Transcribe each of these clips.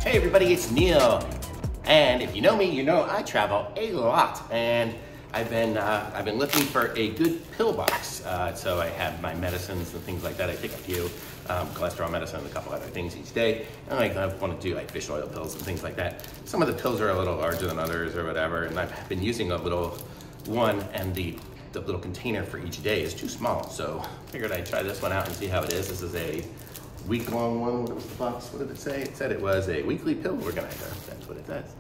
Hey everybody, it's Neil. And if you know me, you know I travel a lot. And I've been looking for a good pill box. So I have my medicines and things like that. I take a few cholesterol medicine and a couple other things each day. And I want to do like fish oil pills and things like that. Some of the pills are a little larger than others or whatever. And I've been using a little one, and the little container for each day is too small. So I figured I'd try this one out and see how it is. This is a week-long one. What was the box? What did it say? It said it was a weekly pill organizer. That's what it says.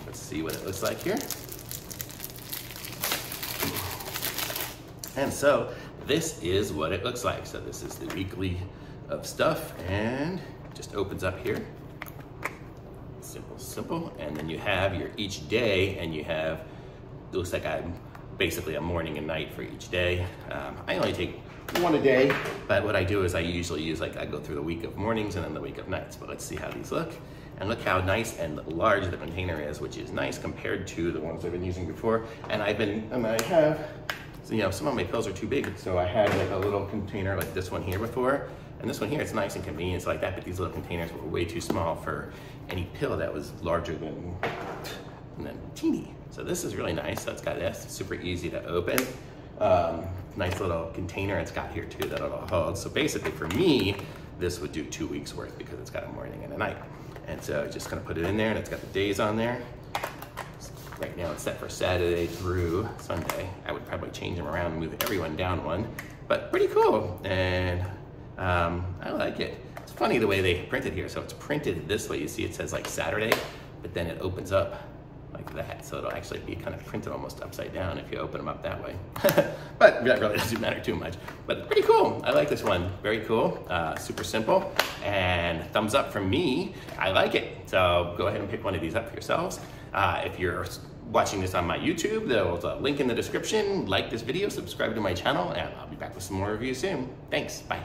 Let's see what it looks like here. And so this is what it looks like. So this is the weekly of stuff, and it just opens up here. Simple, simple. And then you have your each day, and you have, it looks like basically a morning and night for each day. I only take one a day, but what I do is I usually use, like, I go through the week of mornings and then the week of nights. But let's see how these look. And look how nice and large the container is, which is nice compared to the ones I've been using before. And I have, so, you know, some of my pills are too big, so I had like a little container like this one here before. And this one here, it's nice and convenient like that, but these little containers were way too small for any pill that was larger than teeny. So this is really nice. So it's got this, it's super easy to open. Nice little container it's got here too that it'll hold. So basically for me, this would do 2 weeks worth because it's got a morning and a night. And so just gonna put it in there, and it's got the days on there. Right now it's set for Saturday through Sunday. I would probably change them around and move everyone down one, but pretty cool. And I like it. It's funny the way they print it here. So it's printed this way. You see it says like Saturday, but then it opens up like that. So it'll actually be kind of printed almost upside down if you open them up that way. But that really doesn't matter too much. But pretty cool. I like this one. Very cool. Super simple. And thumbs up from me. I like it. So go ahead and pick one of these up for yourselves. If you're watching this on my YouTube, there's a link in the description. Like this video, subscribe to my channel, and I'll be back with some more reviews soon. Thanks. Bye.